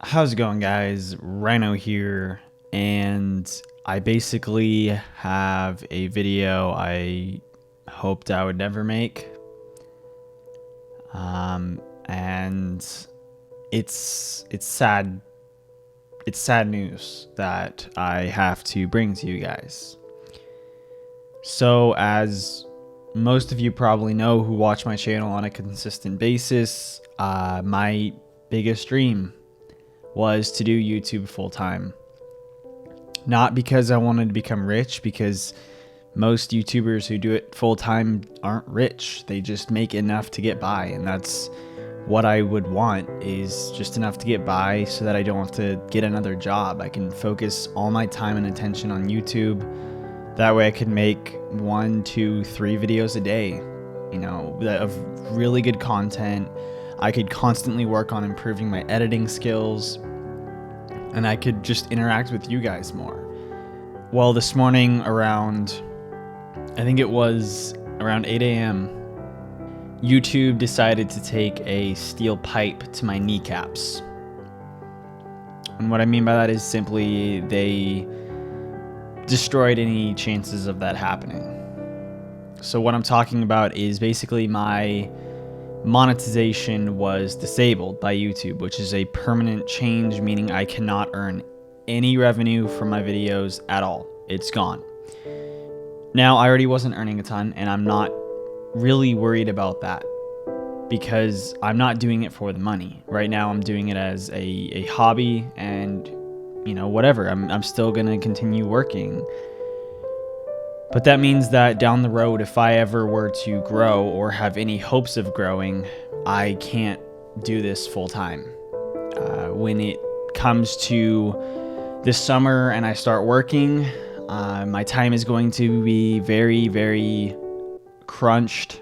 How's it going, guys? Rhino here, and I basically have a video I hoped I would never make. And it's sad. It's sad news that I have to bring to you guys. So, as most of you probably know who watch my channel on a consistent basis, my biggest dream was to do YouTube full time. Not because I wanted to become rich, because most YouTubers who do it full time aren't rich. They just make enough to get by, and that's what I would want, is just enough to get by so that I don't have to get another job. I can focus all my time and attention on YouTube. That way I can make 1, 2, 3 videos a day, of really good content. I could constantly work on improving my editing skills, and I could just interact with you guys more. Well, this morning around 8 a.m., YouTube decided to take a steel pipe to my kneecaps. And what I mean by that is simply they destroyed any chances of that happening. So what I'm talking about is basically my monetization was disabled by YouTube, which is a permanent change, meaning I cannot earn any revenue from my videos at all. It's gone. Now, I already wasn't earning a ton, and I'm not really worried about that because I'm not doing it for the money. Right now, I'm doing it as a hobby, and whatever. I'm still gonna continue working. But that means that down the road, if I ever were to grow or have any hopes of growing, I can't do this full time. When it comes to this summer and I start working, my time is going to be very, very crunched.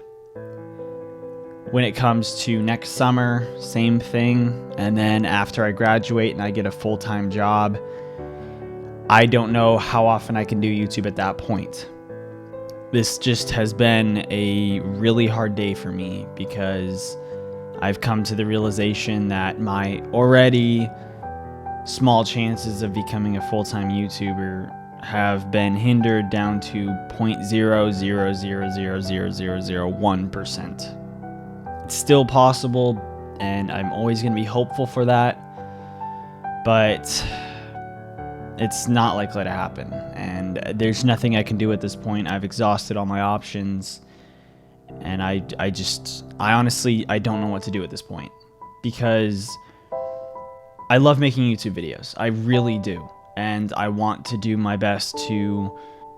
When it comes to next summer, same thing. And then after I graduate and I get a full-time job, I don't know how often I can do YouTube at that point. This just has been a really hard day for me because I've come to the realization that my already small chances of becoming a full-time YouTuber have been hindered down to 0.0000001%. It's still possible, and I'm always going to be hopeful for that, but it's not likely to happen, and there's nothing I can do at this point. I've exhausted all my options, and I honestly don't know what to do at this point, because I love making YouTube videos. I really do, and I want to do my best to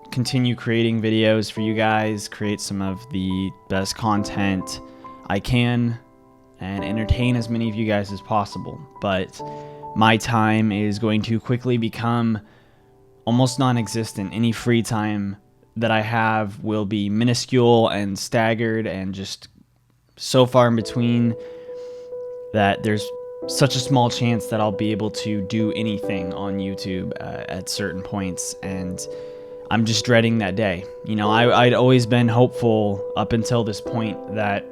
continue creating videos for you guys, create some of the best content I can, and entertain as many of you guys as possible. But my time is going to quickly become almost non-existent. Any free time that I have will be minuscule and staggered and just so far in between that there's such a small chance that I'll be able to do anything on YouTube at certain points, and I'm just dreading that day. I'd always been hopeful up until this point that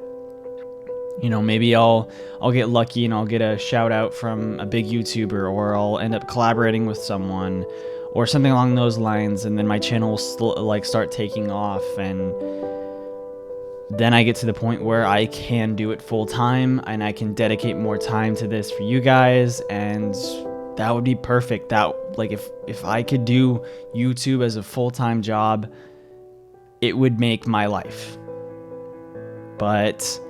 maybe I'll get lucky and I'll get a shout out from a big YouTuber, or I'll end up collaborating with someone or something along those lines, and then my channel will start taking off, and then I get to the point where I can do it full time and I can dedicate more time to this for you guys, and that would be perfect. That if I could do YouTube as a full-time job, it would make my life. But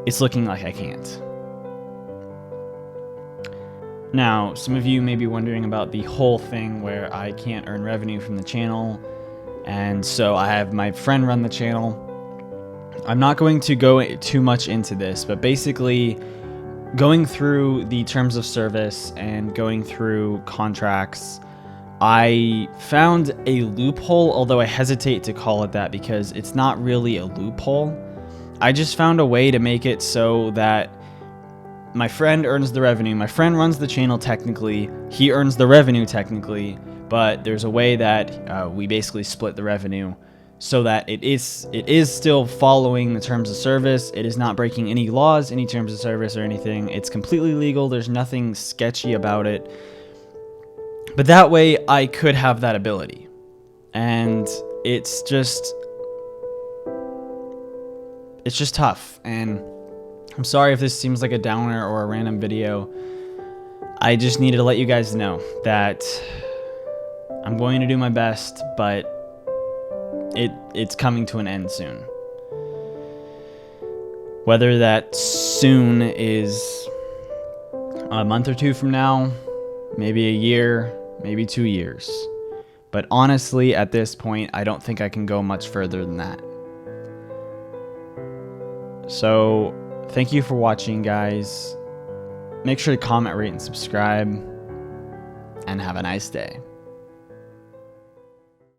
it's looking like I can't. Now, some of you may be wondering about the whole thing where I can't earn revenue from the channel, and so I have my friend run the channel. I'm not going to go too much into this, but basically going through the terms of service and going through contracts, I found a loophole, although I hesitate to call it that because it's not really a loophole. I just found a way to make it so that my friend earns the revenue. My friend runs the channel technically. He earns the revenue technically, but there's a way that we basically split the revenue so that it is still following the terms of service. It is not breaking any laws, any terms of service or anything. It's completely legal. There's nothing sketchy about it. But that way I could have that ability. And it's just tough. And I'm sorry if this seems like a downer or a random video. I just needed to let you guys know that I'm going to do my best, but it's coming to an end soon. Whether that soon is a month or two from now, maybe a year, maybe 2 years. But honestly, at this point, I don't think I can go much further than that. So, thank you for watching, guys. Make sure to comment, rate, and subscribe. And have a nice day.